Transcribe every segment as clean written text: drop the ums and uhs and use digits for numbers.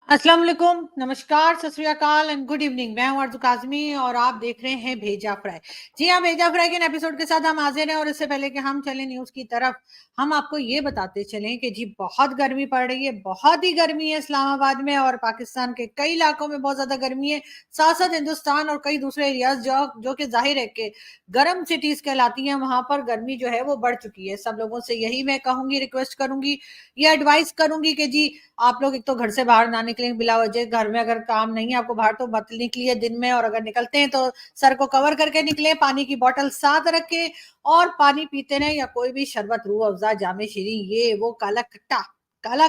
अस्सलाम वालेकुम, नमस्कार, सत श्री अकाल एंड गुड इवनिंग। मैं हूं अर्ज़ू काज़मी और आप देख रहे हैं भेजा फ्राई। जी हाँ, भेजा फ्राई के एपिसोड के साथ हम हाजिर हैं और इससे पहले कि हम चलें न्यूज़ की तरफ, हम आपको ये बताते चलें कि जी बहुत गर्मी पड़ रही है, बहुत ही गर्मी है इस्लामाबाद में और पाकिस्तान के कई इलाकों में बहुत ज़्यादा गर्मी है। साथ-साथ हिंदुस्तान और कई दूसरे एरियाज़ जो कि ज़ाहिर है कि गर्म सिटीज़ कहलाती हैं, वहाँ पर गर्मी जो है वो बढ़ चुकी है। सब लोगों से यही मैं कहूँगी, रिक्वेस्ट करूँगी, ये एडवाइस करूँगी कि जी आप लोग एक तो घर से बाहर ना निकलें बिला वजह। घर में अगर काम नहीं है आपको बाहर तो मत निकलिए दिन में, और अगर निकलते हैं तो सर को कवर करके निकलें, पानी की बोतल साथ रखें और पानी पीते रहें, या कोई भी शरबत, रूह अफ़ज़ा, जामे शीरी, ये वो काला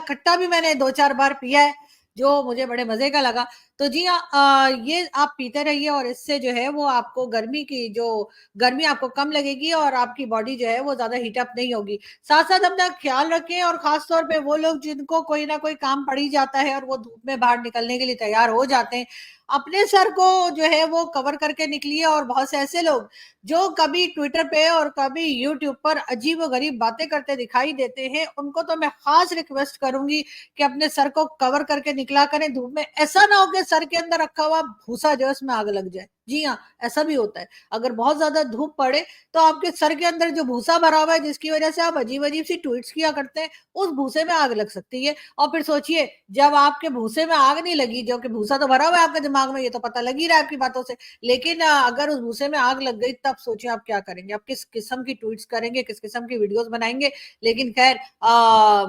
खट्टा भी मैंने 2-4 बार पिया है, जो मुझे बड़े मज़े का लगा। तो जी हाँ, ये आप पीते रहिए और इससे जो है वो आपको गर्मी आपको कम लगेगी और आपकी बॉडी जो है वो ज़्यादा हीट अप नहीं होगी। साथ-साथ अपना ख्याल रखें और ख़ास तौर पे वो लोग जिनको कोई ना कोई काम पड़ ही जाता है और वो धूप में बाहर निकलने के लिए तैयार हो जाते हैं, अपने सर को जो है वो कवर करके निकलिए। और बहुत से ऐसे लोग जो कभी ट्विटर पे और कभी यूट्यूब पर अजीब-ओ-गरीब बातें करते दिखाई देते हैं, उनको तो मैं ख़ास रिक्वेस्ट करूँगी कि अपने सर को कवर करके निकला करें धूप में। ऐसा ना हो कि सर के अंदर रखा हुआ भूसा जो है उसमें आग लग जाए। जी हाँ, ऐसा भी होता है। अगर बहुत ज़्यादा धूप पड़े तो आपके सर के अंदर जो भूसा भरा हुआ है जिसकी वजह से आप अजीब-अजीब सी ट्वीट्स किया करते हैं, उस भूसे में आग लग सकती है। और फिर सोचिए, जब आपके भूसे में आग नहीं लगी, जो कि भूसा तो भरा हुआ है आपके दिमाग में, ये तो पता लग ही रहा है आपकी बातों से। लेकिन अगर उस भूसे में आग लग गई तब सोचिए आप क्या करेंगे? आप किस किस्म की ट्वीट्स करेंगे, किस किस्म की वीडियोज़ बनाएँगे? लेकिन ख़ैर,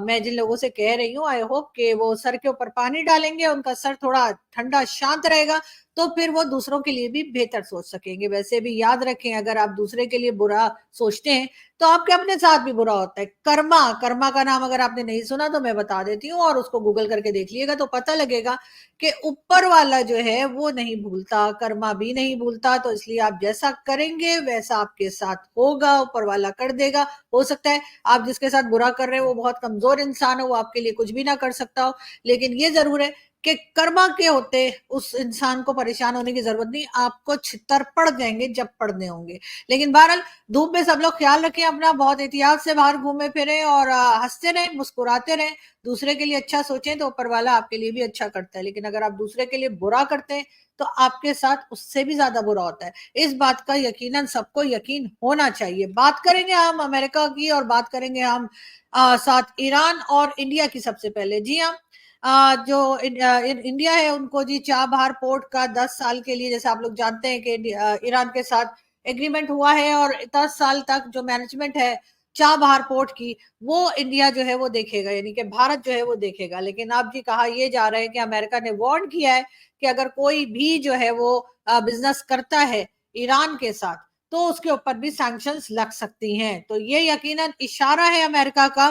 मैं जिन लोगों से कह रही हूँ, आई होप कि वो सर के ऊपर पानी डालेंगे, उनका सर थोड़ा ठंडा शांत रहेगा, तो फिर वो दूसरों के लिए भी बेहतर सोच सकेंगे। वैसे भी याद रखें, अगर आप दूसरे के लिए बुरा सोचते हैं तो आपके अपने साथ भी बुरा होता है। कर्मा का नाम अगर आपने नहीं सुना तो मैं बता देती हूँ, और उसको गूगल करके देख लीजिएगा तो पता लगेगा कि ऊपर वाला जो है वो नहीं भूलता, कर्मा भी नहीं भूलता। तो इसलिए आप जैसा करेंगे वैसा आपके साथ होगा, ऊपर वाला कर देगा। हो सकता है आप जिसके साथ बुरा कर रहे हो वो बहुत कमजोर इंसान हो, वो आपके लिए कुछ भी ना कर सकता हो, लेकिन ये जरूर है कि कर्मा के होते उस इंसान को परेशान होने की जरूरत नहीं, आपको छितर पड़ जाएंगे जब पड़ने होंगे। लेकिन बहरहाल, धूप में सब लोग ख्याल रखें अपना, बहुत एहतियात से बाहर घूमे फिरें और हंसते रहें, मुस्कुराते रहें। दूसरे के लिए अच्छा सोचें तो ऊपर वाला आपके लिए भी अच्छा करता है, लेकिन अगर आप दूसरे के लिए बुरा करते हैं तो आपके साथ उससे भी ज्यादा बुरा होता है। इस बात का यकीनन सबको यकीन होना चाहिए। बात करेंगे हम अमेरिका की, और बात करेंगे हम साथ ईरान और इंडिया की। सबसे पहले जी हाँ, इंडिया है उनको जी चाबहार पोर्ट का 10 साल के लिए, जैसे आप लोग जानते हैं कि ईरान के साथ एग्रीमेंट हुआ है और 10 साल तक जो मैनेजमेंट है चाबहार पोर्ट की, वो इंडिया जो है वो देखेगा, यानी कि भारत जो है वो देखेगा। लेकिन अब जी कहा ये जा रहा है कि अमेरिका ने वार्न किया है कि अगर कोई भी जो है वो बिजनेस करता है ईरान के साथ तो उसके ऊपर भी सैंक्शंस लग सकती हैं। तो ये यकीनन इशारा है अमेरिका का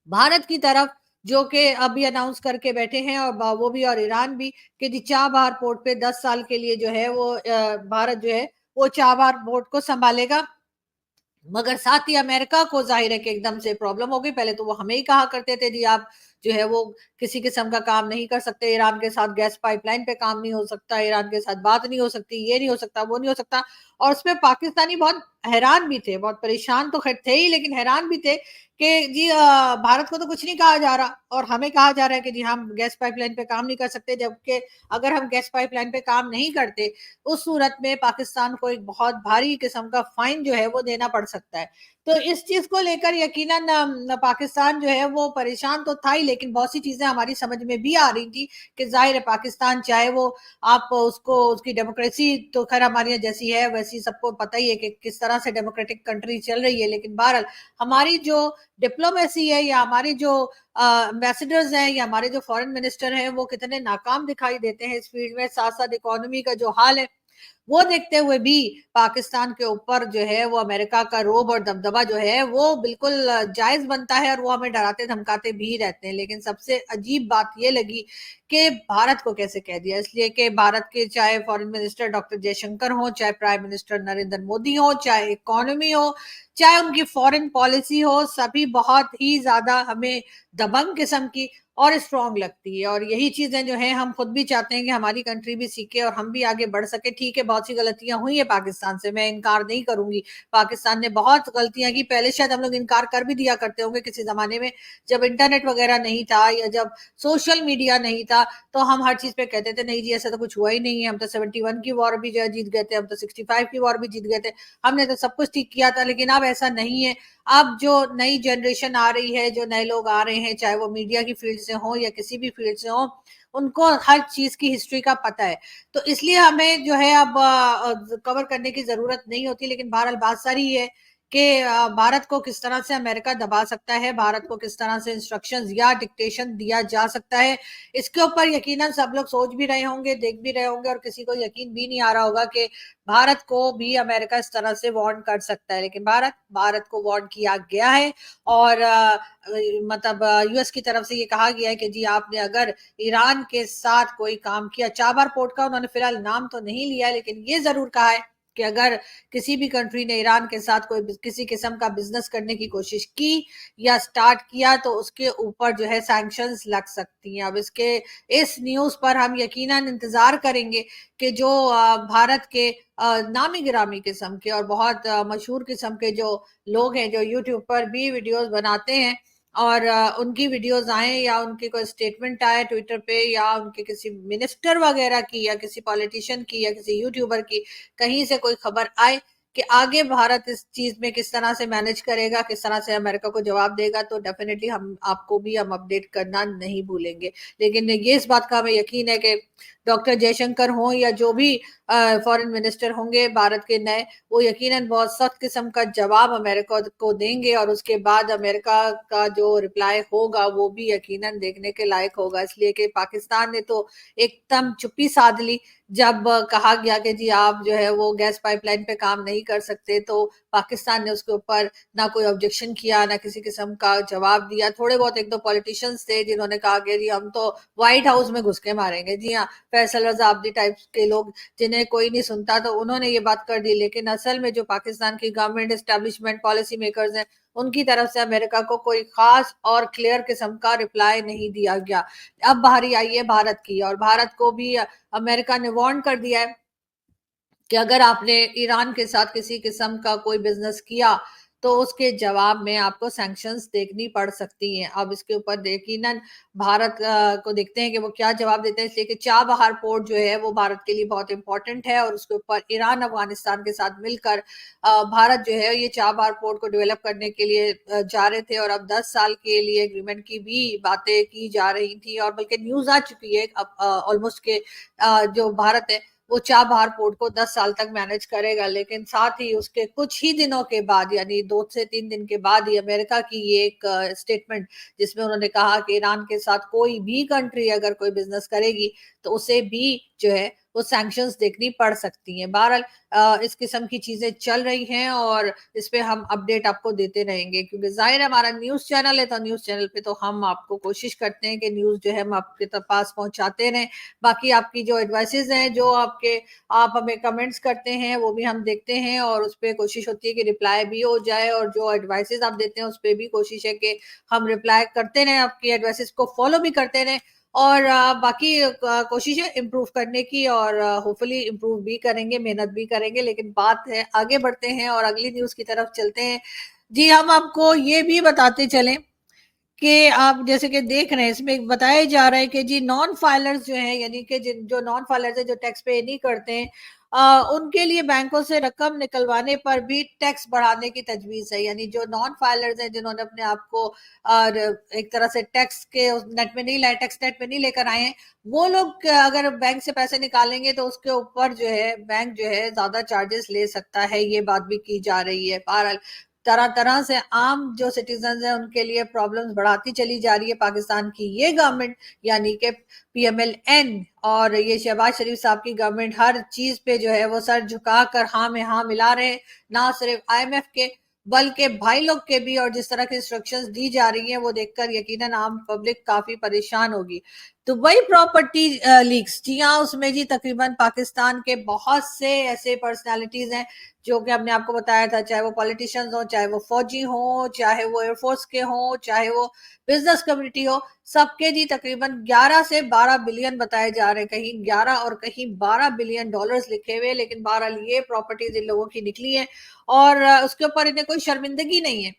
भारत की तरफ, जो कि अभी अनाउंस करके बैठे हैं, और वो भी और ईरान भी, कि जी चाबहार पोर्ट पे 10 साल के लिए जो है वो भारत जो है वो चाबहार पोर्ट को संभालेगा। मगर साथ ही अमेरिका को ज़ाहिर है कि एकदम से प्रॉब्लम हो गई। पहले तो वो हमें ही कहा करते थे जी आप जो है वो किसी किस्म का काम नहीं कर सकते, ईरान के साथ गैस पाइपलाइन पे काम नहीं हो सकता, ईरान के साथ बात नहीं हो सकती, ये नहीं हो सकता, वो नहीं हो सकता। और उसमें पाकिस्तानी बहुत हैरान भी थे, बहुत परेशान तो खैर थे ही, लेकिन हैरान भी थे कि जी भारत को तो कुछ नहीं कहा जा रहा और हमें कहा जा रहा है कि जी हम गैस पाइपलाइन पे काम नहीं कर सकते, जबकि अगर हम गैस पाइपलाइन पे काम नहीं करते उस सूरत में पाकिस्तान को एक बहुत भारी किस्म का फाइन जो है वो देना पड़ सकता है। तो इस चीज को लेकर यकीनन पाकिस्तान जो है वो परेशान तो था ही, लेकिन बहुत सी चीजें हमारी समझ में भी आ रही थी कि जाहिर है पाकिस्तान चाहे वो आप उसको उसकी डेमोक्रेसी तो खैर हमारे यहाँ जैसी है वैसी सबको पता ही है कि किस तरह से डेमोक्रेटिक कंट्री चल रही है, लेकिन बहरहाल हमारी जो डिप्लोमेसी है या हमारी जो एम्बेसडर्स हैं या हमारे जो फॉरेन मिनिस्टर हैं वो कितने नाकाम दिखाई देते हैं इस फील्ड में। साथ साथ इकोनॉमी का जो हाल है वो देखते हुए भी पाकिस्तान के ऊपर जो है वो अमेरिका का रोब और दबदबा जो है वो बिल्कुल जायज बनता है, और वो हमें डराते धमकाते भी रहते हैं। लेकिन सबसे अजीब बात ये लगी कि भारत को कैसे कह दिया, इसलिए कि भारत के चाहे फॉरेन मिनिस्टर डॉक्टर जयशंकर हो, चाहे प्राइम मिनिस्टर नरेंद्र मोदी हो, चाहे इकोनॉमी हो, चाहे उनकी फॉरेन पॉलिसी हो, सभी बहुत ही ज्यादा हमें दबंग किस्म की और स्ट्रांग लगती है। और यही चीजें जो है हम खुद भी चाहते हैं कि हमारी कंट्री भी सीखे और हम भी आगे बढ़ सके। ठीक है, बहुत सी गलतियां हुई है पाकिस्तान से, मैं इनकार नहीं करूंगी। पाकिस्तान ने बहुत गलतियां की, पहले शायद हम लोग इनकार कर भी दिया करते होंगे किसी जमाने में, जब इंटरनेट वगैरह नहीं था या जब सोशल मीडिया नहीं था, तो हम हर चीज पे कहते थे नहीं जी ऐसा तो कुछ हुआ ही नहीं है, हम तो 71 की वॉर भी जो है जीत गए थे, हम तो 65 की वॉर भी जीत गए थे, हमने तो सब कुछ ठीक किया था। लेकिन अब ऐसा नहीं है। अब जो नई जनरेशन आ रही है, जो नए लोग आ रहे हैं, चाहे वो मीडिया की फील्ड से हो या किसी भी फील्ड से हो, उनको हर चीज की हिस्ट्री का पता है। तो इसलिए हमें जो है अब कवर करने की जरूरत नहीं होती। लेकिन बहरहाल बात सारी है कि भारत को किस तरह से अमेरिका दबा सकता है, भारत को किस तरह से इंस्ट्रक्शंस या डिक्टेशन दिया जा सकता है, इसके ऊपर यकीनन सब लोग सोच भी रहे होंगे, देख भी रहे होंगे, और किसी को यकीन भी नहीं आ रहा होगा कि भारत को भी अमेरिका इस तरह से वार्न कर सकता है। लेकिन भारत को वार्न किया गया है, और मतलब यूएस की तरफ से ये कहा गया है कि जी आपने अगर ईरान के साथ कोई काम किया, चाबार पोर्ट का उन्होंने फिलहाल नाम तो नहीं लिया, लेकिन ये जरूर कहा है कि अगर किसी भी कंट्री ने ईरान के साथ कोई किसी किस्म का बिजनेस करने की कोशिश की या स्टार्ट किया, तो उसके ऊपर जो है सैंक्शंस लग सकती हैं। अब इसके इस न्यूज पर हम यकीनन इंतजार करेंगे कि जो भारत के नामी गिरामी किस्म के और बहुत मशहूर किस्म के जो लोग हैं, जो यूट्यूब पर भी वीडियोस बनाते हैं, और उनकी वीडियोस आए या उनकी कोई स्टेटमेंट आए ट्विटर पे, या उनके किसी मिनिस्टर वगैरह की या किसी पॉलिटिशियन की या किसी यूट्यूबर की कहीं से कोई खबर आए कि आगे भारत इस चीज में किस तरह से मैनेज करेगा, किस तरह से अमेरिका को जवाब देगा, तो डेफिनेटली हम आपको भी हम अपडेट करना नहीं भूलेंगे। लेकिन ये इस बात का हमें यकीन है कि डॉक्टर जयशंकर हों या जो भी फॉरेन मिनिस्टर होंगे भारत के नए, वो यकीनन बहुत सख्त किस्म का जवाब अमेरिका को देंगे, और उसके बाद अमेरिका का जो रिप्लाई होगा वो भी यकीनन देखने के लायक होगा। इसलिए कि पाकिस्तान ने तो एकदम चुप्पी साध ली जब कहा गया कि जी आप जो है वो गैस पाइपलाइन पे काम नहीं कर सकते, तो पाकिस्तान ने उसके ऊपर ना कोई ऑब्जेक्शन किया, ना किसी किस्म का जवाब दिया। थोड़े बहुत एक दो पॉलिटिशियंस थे जिन्होंने कहा कि जी हम तो व्हाइट हाउस में घुस के मारेंगे, जी हाँ, फैसल रजा अब्दी टाइप के लोग जिन्हें कोई नहीं सुनता, तो उन्होंने ये बात कर दी। लेकिन असल में जो पाकिस्तान की गवर्नमेंट, एस्टेब्लिशमेंट, पॉलिसी मेकर्स हैं, उनकी तरफ से अमेरिका को कोई खास और क्लियर किस्म का रिप्लाई नहीं दिया गया। अब बारी आई है भारत की, और भारत को भी अमेरिका ने वार्न कर दिया है कि अगर आपने ईरान के साथ किसी किस्म का कोई बिजनेस किया, तो उसके जवाब में आपको सैंक्शंस देखनी पड़ सकती हैं। अब इसके ऊपर यकीनन भारत को देखते हैं कि वो क्या जवाब देते हैं। इसलिए कि चाबहार पोर्ट जो है वो भारत के लिए बहुत इंपॉर्टेंट है, और उसके ऊपर ईरान अफगानिस्तान के साथ मिलकर भारत जो है ये चाबहार पोर्ट को डेवलप करने के लिए जा रहे थे, और अब 10 साल के लिए एग्रीमेंट की भी बातें की जा रही थी, और बल्कि न्यूज आ चुकी है अब ऑलमोस्ट के जो भारत है वो चाबहार पोर्ट को 10 साल तक मैनेज करेगा। लेकिन साथ ही उसके कुछ ही दिनों के बाद, यानी 2 से 3 दिन के बाद ही अमेरिका की ये एक स्टेटमेंट, जिसमें उन्होंने कहा कि ईरान के साथ कोई भी कंट्री अगर कोई बिजनेस करेगी तो उसे भी जो है वो सैंक्शंस देखनी पड़ सकती हैं। बहरहाल इस किस्म की चीजें चल रही हैं, और इस पे हम अपडेट आपको देते रहेंगे, क्योंकि जाहिर है हमारा न्यूज चैनल है, तो न्यूज चैनल पे तो हम आपको कोशिश करते हैं कि न्यूज जो है हम आपके पास पहुंचाते रहें। बाकी आपकी जो एडवाइसेस हैं, जो आप हमें कमेंट्स करते हैं, वो भी हम देखते हैं, और उस पर कोशिश होती है कि रिप्लाई भी हो जाए, और जो एडवाइसेस आप देते हैं उस पर भी कोशिश है कि हम रिप्लाई करते रहें, आपकी एडवाइसेस को फॉलो भी करते रहें, और बाकी कोशिश है इम्प्रूव करने की, और होपफुली इम्प्रूव भी करेंगे, मेहनत भी करेंगे। लेकिन बात है आगे बढ़ते हैं और अगली न्यूज की तरफ चलते हैं। जी हम आपको ये भी बताते चलें कि आप जैसे कि देख रहे हैं, इसमें बताया जा रहा है कि जी नॉन फाइलर्स जो है, यानी कि जो नॉन फाइलर्स है, जो टैक्स पे नहीं करते हैं, उनके लिए बैंकों से रकम निकलवाने पर भी टैक्स बढ़ाने की तजवीज है। यानी जो नॉन फाइलर्स हैं, जिन्होंने अपने आप को एक तरह से टैक्स के नेट में नहीं लाए, टैक्स नेट में नहीं लेकर आए हैं, वो लोग अगर बैंक से पैसे निकालेंगे तो उसके ऊपर जो है बैंक जो है ज्यादा चार्जेस ले सकता है। ये बात भी की जा रही है। बहरहाल तरह तरह से आम जो सिटीजन है उनके लिए प्रॉब्लम्स बढ़ाती चली जा रही है पाकिस्तान की ये गवर्नमेंट, यानी कि पीएमएल-एन, और ये शहबाज शरीफ साहब की गवर्नमेंट हर चीज पे जो है वो सर झुका कर हाँ में हाँ मिला रहे हैं। ना सिर्फ आईएमएफ के बल्कि भाई लोग के भी, और जिस तरह की इंस्ट्रक्शंस दी जा रही हैं वो देखकर यकीनन आम पब्लिक काफी परेशान होगी। दुबई प्रॉपर्टी लीक्स, जी हाँ, उसमें जी तकरीबन पाकिस्तान के बहुत से ऐसे पर्सनालिटीज हैं जो कि हमने आपको बताया था, चाहे वो पॉलिटिशियंस हो, चाहे वो फौजी हो, चाहे वो एयरफोर्स के हो, चाहे वो बिजनेस कम्युनिटी हो, सबके जी तकरीबन 11 से 12 बिलियन बताए जा रहे हैं, कहीं 11 और कहीं 12 बिलियन डॉलर्स लिखे हुए, लेकिन बहरहाल ये प्रॉपर्टीज इन लोगों की निकली है और उसके ऊपर इन्हें कोई शर्मिंदगी नहीं है।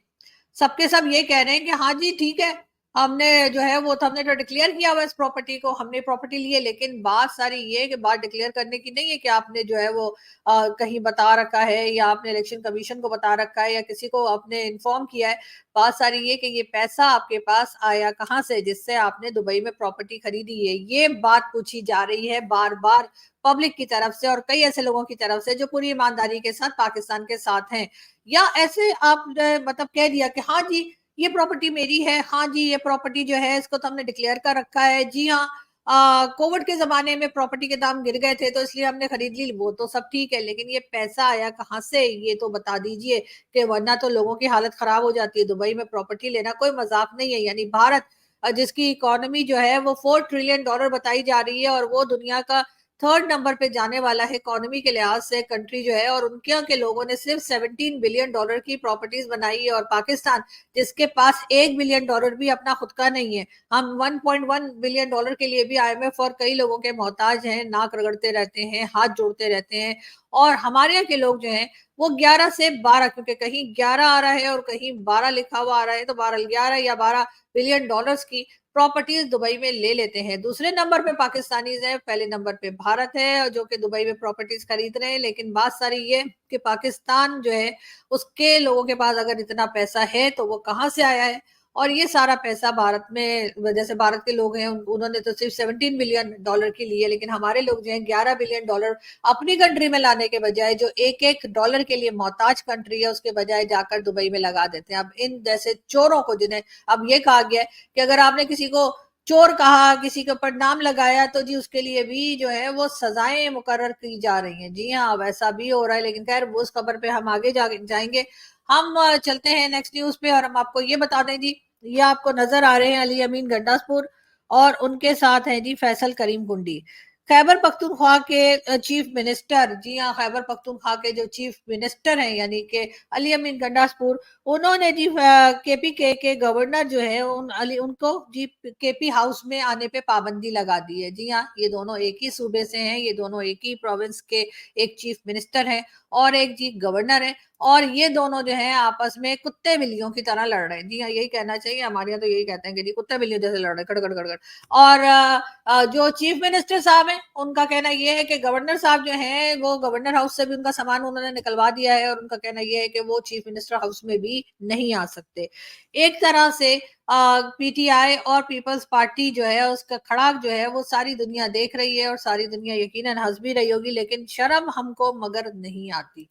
सबके सब ये कह रहे हैं कि हाँ जी ठीक है, हमने जो है वो तो हमने तो डिक्लेयर किया हुआ इस प्रॉपर्टी को, हमने प्रॉपर्टी ली है, लेकिन बात सारी ये है कि बात डिक्लेयर करने की नहीं है कि आपने जो है वो कहीं बता रखा है या आपने इलेक्शन कमीशन को बता रखा है या किसी को आपने इन्फॉर्म किया है। बात सारी ये कि ये पैसा आपके पास आया कहाँ से जिससे आपने दुबई में प्रॉपर्टी खरीदी है, ये बात पूछी जा रही है बार बार पब्लिक की तरफ से और कई ऐसे लोगों की तरफ से जो पूरी ईमानदारी के साथ पाकिस्तान के साथ हैं। या ऐसे आप मतलब कह दिया कि हाँ जी ये प्रॉपर्टी मेरी है, हाँ जी ये प्रॉपर्टी जो है इसको तो हमने डिक्लेयर कर रखा है, जी हाँ कोविड के जमाने में प्रॉपर्टी के दाम गिर गए थे तो इसलिए हमने खरीद ली, वो तो सब ठीक है, लेकिन ये पैसा आया कहाँ से ये तो बता दीजिए, कि वरना तो लोगों की हालत खराब हो जाती है। दुबई में प्रॉपर्टी लेना कोई मजाक नहीं है। यानी भारत जिसकी इकोनॉमी जो है वो $4 ट्रिलियन बताई जा रही है और वो दुनिया का थर्ड नंबर पे जाने वाला है इकोनॉमी के लिहाज से कंट्री जो है, और उनके के लोगों ने सिर्फ $17 बिलियन की प्रॉपर्टीज बनाई है, और पाकिस्तान जिसके पास $1 बिलियन भी अपना खुद का नहीं है, हम $1.1 बिलियन के लिए भी IMF और कई लोगों के मोहताज हैं, नाक रगड़ते रहते हैं, हाथ जोड़ते रहते हैं। और हमारे यहाँ के लोग जो हैं वो 11 से 12, क्योंकि कहीं 11 आ रहा है और कहीं 12 लिखा हुआ आ रहा है, तो 12 11 या 12 बिलियन डॉलर्स की प्रॉपर्टीज दुबई में ले लेते हैं। दूसरे नंबर पे पाकिस्तानीज है, पहले नंबर पे भारत है जो कि दुबई में प्रॉपर्टीज खरीद रहे हैं। लेकिन बात सारी ये कि पाकिस्तान जो है उसके लोगों के पास अगर इतना पैसा है तो वो कहाँ से आया है, और ये सारा पैसा भारत में, जैसे भारत के लोग हैं उन्होंने तो सिर्फ $17 बिलियन की ली है, लेकिन हमारे लोग जो है $11 बिलियन अपनी कंट्री में लाने के बजाय, जो एक एक डॉलर के लिए मोहताज कंट्री है उसके बजाय जाकर दुबई में लगा देते हैं। अब इन जैसे चोरों को, जिन्हें अब ये कहा गया है कि अगर आपने किसी को चोर कहा, किसी के ऊपर नाम लगाया, तो जी उसके लिए भी जो है वो सजाएं मुकर्रर की जा रही हैं। जी हाँ, वैसा भी हो रहा है, लेकिन खैर वो उस खबर पे हम आगे जाएंगे। हम चलते हैं नेक्स्ट न्यूज पे और हम आपको ये बता दें जी, ये आपको नजर आ रहे हैं अली अमीन गंडासपुर और उनके साथ हैं जी फैसल करीम कुंडी, खैबर पख्तूनख्वा के चीफ मिनिस्टर। जी हाँ, खैबर पख्तूनख्वा के जो चीफ मिनिस्टर हैं यानी कि अली अमीन गंडासपुर, उन्होंने जी केपीके के गवर्नर जो है उनको जी केपी हाउस में आने पे पाबंदी लगा दी है। जी हाँ, ये दोनों एक ही सूबे से हैं, ये दोनों एक ही प्रोविंस के एक चीफ मिनिस्टर हैं और एक जी गवर्नर है, और ये दोनों जो है आपस में कुत्ते बिल्लियों की तरह लड़ रहे हैं। जी हाँ, यही कहना चाहिए, हमारे यहाँ तो यही कहते हैं कि जी कुत्ते बिल्लियों जैसे लड़ रहे हैं, कड़कड़ कड़कड़। और जो चीफ मिनिस्टर साहब हैं उनका कहना यह है कि गवर्नर साहब जो हैं वो गवर्नर हाउस से भी उनका सामान उन्होंने निकलवा दिया है, और उनका कहना यह है कि वो चीफ मिनिस्टर हाउस में भी नहीं आ सकते। एक तरह से पीटीआई और पीपल्स पार्टी जो है उसका खड़ाक जो है वो सारी दुनिया देख रही है, और सारी दुनिया यकीनन हंस भी रही होगी, लेकिन शर्म हमको मगर नहीं आती।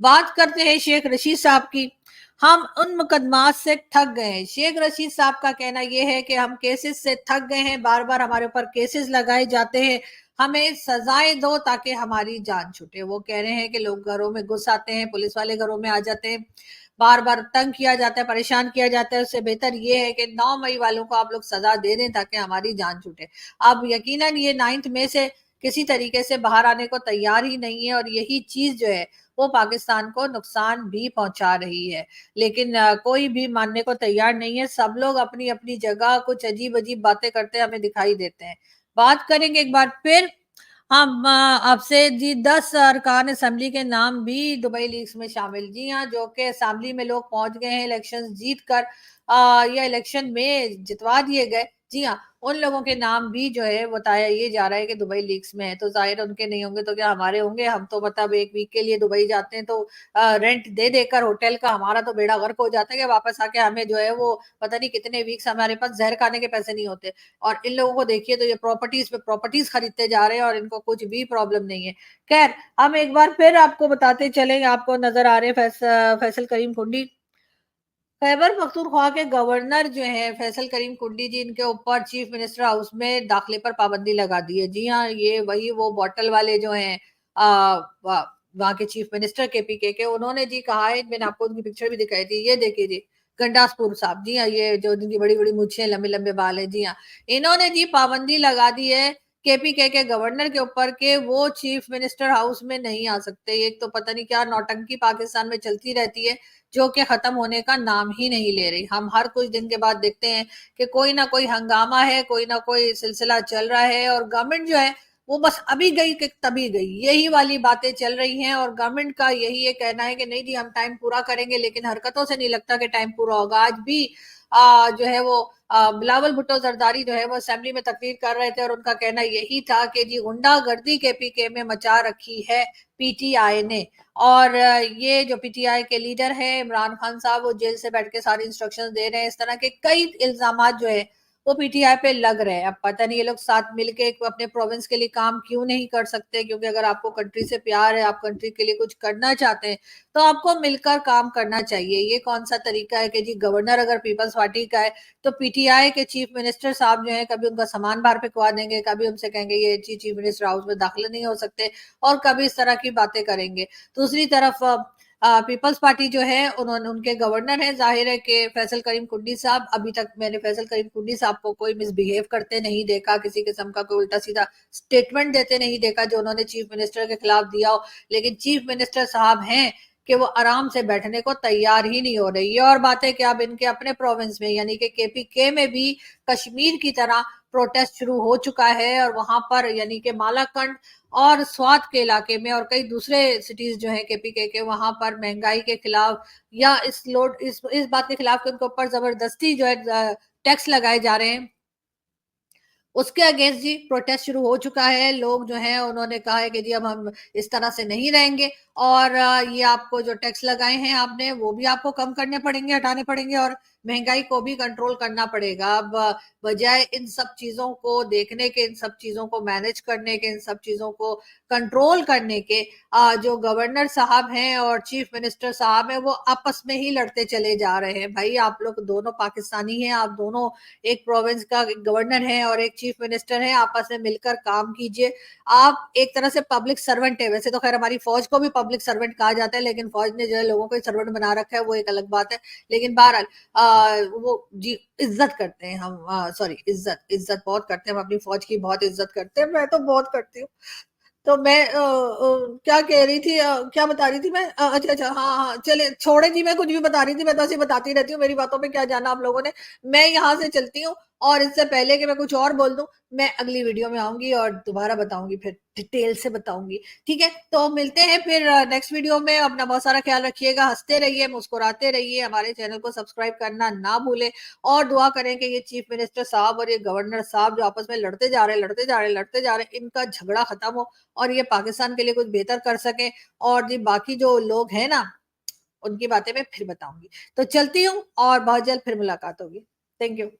बात करते हैं शेख रशीद साहब की। हम उन मुकदमात से थक गए हैं। शेख रशीद साहब का कहना यह है कि हम केसेस से थक गए हैं, बार बार हमारे ऊपर केसेस लगाए जाते हैं, हमें सजाएं दो ताकि हमारी जान छूटे। वो कह रहे हैं कि लोग घरों में घुस आते हैं, पुलिस वाले घरों में आ जाते हैं, बार बार तंग किया जाता है, परेशान किया जाता है। उससे बेहतर ये है कि 9 मई वालों को आप लोग सजा दे दें ताकि हमारी जान छूटे। अब यकीनन ये 9 मई से किसी तरीके से बाहर आने को तैयार ही नहीं है, और यही चीज जो है वो पाकिस्तान को नुकसान भी पहुंचा रही है। लेकिन कोई भी मानने को तैयार नहीं है, सब लोग अपनी अपनी जगह कुछ अजीब अजीब बातें करते हमें दिखाई देते हैं। बात करेंगे एक बार फिर हम आपसे जी 10 अरकान असेंबली के नाम भी दुबई लीग्स में शामिल। जी हाँ, जो कि असेंबली में लोग पहुंच गए हैं इलेक्शन जीत कर, या इलेक्शन में जितवा दिए गए। जी हाँ, उन लोगों के नाम भी जो है बताया ये जा रहा है कि दुबई लीग्स में है, तो जाहिर उनके नहीं होंगे तो क्या हमारे होंगे। हम तो मतलब एक वीक के लिए दुबई जाते हैं तो रेंट दे देकर होटल का हमारा तो बेड़ा गर्क हो जाता है कि वापस आके हमें जो है वो पता नहीं कितने वीक्स हमारे पास जहर खाने के पैसे नहीं होते। और इन लोगों को देखिए तो ये प्रॉपर्टीज पे प्रॉपर्टीज खरीदते जा रहे हैं और इनको कुछ भी प्रॉब्लम नहीं है। खैर, हम एक बार फिर आपको बताते चलेंगे, आपको नजर आ रहे हैं फैसल करीम कुंडी, खैबर पख्तूनख्वा के गवर्नर जो है फैसल करीम कुंडी जी, इनके ऊपर चीफ मिनिस्टर हाउस में दाखिले पर पाबंदी लगा दी है। जी हाँ, ये वही वो बॉटल वाले जो हैं वहाँ के चीफ मिनिस्टर केपीके के, उन्होंने जी कहा है, मैंने आपको उनकी पिक्चर भी दिखाई थी, ये देखिए जी, गंडासपुर साहब, जी हाँ, ये जो जिनकी बड़ी बड़ी मूछें लंबे लंबे बाल है, जी हाँ, इन्होंने जी पाबंदी लगा दी है केपीके के गवर्नर के ऊपर के वो चीफ मिनिस्टर हाउस में नहीं आ सकते। एक तो पता नहीं क्या नौटंकी पाकिस्तान में चलती रहती है जो कि खत्म होने का नाम ही नहीं ले रही। हम हर कुछ दिन के बाद देखते हैं कि कोई ना कोई हंगामा है, कोई ना कोई सिलसिला चल रहा है, और गवर्नमेंट जो है वो बस अभी गई कि तभी गई, यही वाली बातें चल रही हैं। और गवर्नमेंट का यही ये कहना है कि नहीं जी हम टाइम पूरा करेंगे, लेकिन हरकतों से नहीं लगता कि टाइम पूरा होगा। आज भी जो है वो बिलावल भुट्टो जरदारी जो है वो असेंबली में तकरीर कर रहे थे और उनका कहना यही था कि जी गुंडागर्दी के पीके में मचा रखी है पीटीआई ने। और ये जो पीटीआई के लीडर है इमरान खान साहब, वो जेल से बैठ के सारी इंस्ट्रक्शंस दे रहे हैं। इस तरह के कई इल्जाम जो है वो पीटीआई पे लग रहे हैं। अब पता नहीं ये लोग साथ मिलके अपने प्रोविंस के लिए काम क्यों नहीं कर सकते, क्योंकि अगर आपको कंट्री से प्यार है, आप कंट्री के लिए कुछ करना चाहते हैं, तो आपको मिलकर काम करना चाहिए। ये कौन सा तरीका है कि जी गवर्नर अगर पीपल्स पार्टी का है तो पीटीआई के चीफ मिनिस्टर साहब जो है कभी उनका सामान बाहर फेंकवा देंगे, कभी उनसे कहेंगे ये चीफ मिनिस्टर हाउस में दाखिल नहीं हो सकते, और कभी इस तरह की बातें करेंगे। दूसरी तरफ पीपल्स पार्टी जो है उन्होंने उनके गवर्नर है, जाहिर है कि फैसल करीम कुंडी साहब, अभी तक मैंने फैसल करीम कुंडी साहब को कोई मिसबिहेव करते नहीं देखा, किसी किस्म का कोई उल्टा सीधा स्टेटमेंट देते नहीं देखा जो उन्होंने चीफ मिनिस्टर के खिलाफ दिया हो। लेकिन चीफ मिनिस्टर साहब हैं कि वो आराम से बैठने को तैयार ही नहीं हो रही है। और बात है कि अब इनके अपने प्रोविंस में यानी कि केपीके में भी कश्मीर की तरह प्रोटेस्ट शुरू हो चुका है, और वहां पर यानी कि मालाकंड और स्वात के इलाके में और कई दूसरे सिटीज जो है केपीके के, वहां पर महंगाई के खिलाफ या इस बात के खिलाफ कि उनके ऊपर जबरदस्ती जो है टैक्स लगाए जा रहे हैं, उसके अगेंस्ट जी प्रोटेस्ट शुरू हो चुका है। लोग जो हैं उन्होंने कहा है कि जी अब हम इस तरह से नहीं रहेंगे, और ये आपको जो टैक्स लगाए हैं आपने वो भी आपको कम करने पड़ेंगे, हटाने पड़ेंगे, और महंगाई को भी कंट्रोल करना पड़ेगा। अब बजाय इन सब चीजों को देखने के, इन सब चीजों को मैनेज करने के, इन सब चीजों को कंट्रोल करने के, जो गवर्नर साहब हैं और चीफ मिनिस्टर साहब हैं वो आपस में ही लड़ते चले जा रहे हैं। भाई आप लोग दोनों पाकिस्तानी हैं, आप दोनों एक प्रोविंस का गवर्नर है और एक चीफ मिनिस्टर है, आपस में मिलकर काम कीजिए। आप एक तरह से पब्लिक सर्वेंट है, वैसे तो खैर हमारी फौज को भी पब्लिक सर्वेंट कहा जाता है, लेकिन फौज ने जो है लोगों को सर्वेंट बना रखा है वो एक अलग बात है। लेकिन बहरहाल वो जी इज्जत करते हैं हम, सॉरी इज्जत इज्जत बहुत करते हैं हम, अपनी फौज की बहुत इज्जत करते हैं, मैं तो बहुत करती हूँ। तो मैं क्या कह रही थी, क्या बता रही थी मैं, अच्छा अच्छा, हाँ हाँ चले छोड़े जी, मैं कुछ भी बता रही थी, मैं तो ऐसे बताती रहती हूँ, मेरी बातों पे क्या जाना आप लोगों ने। मैं यहाँ से चलती हूँ, और इससे पहले कि मैं कुछ और बोल दूं, मैं अगली वीडियो में आऊंगी और दोबारा बताऊंगी, फिर डिटेल से बताऊंगी। ठीक है, तो मिलते हैं फिर नेक्स्ट वीडियो में। अपना बहुत सारा ख्याल रखिएगा, हंसते रहिए, मुस्कुराते रहिए, हमारे चैनल को सब्सक्राइब करना ना भूलें, और दुआ करें कि ये चीफ मिनिस्टर साहब और ये गवर्नर साहब जो आपस में लड़ते जा रहे हैं, लड़ते जा रहे हैं, लड़ते जा रहे हैं, इनका झगड़ा खत्म हो और ये पाकिस्तान के लिए कुछ बेहतर कर सके। और जी बाकी जो लोग हैं ना, उनकी बातें मैं फिर बताऊंगी। तो चलती हूँ, और बहुत जल्द फिर मुलाकात होगी। Thank you.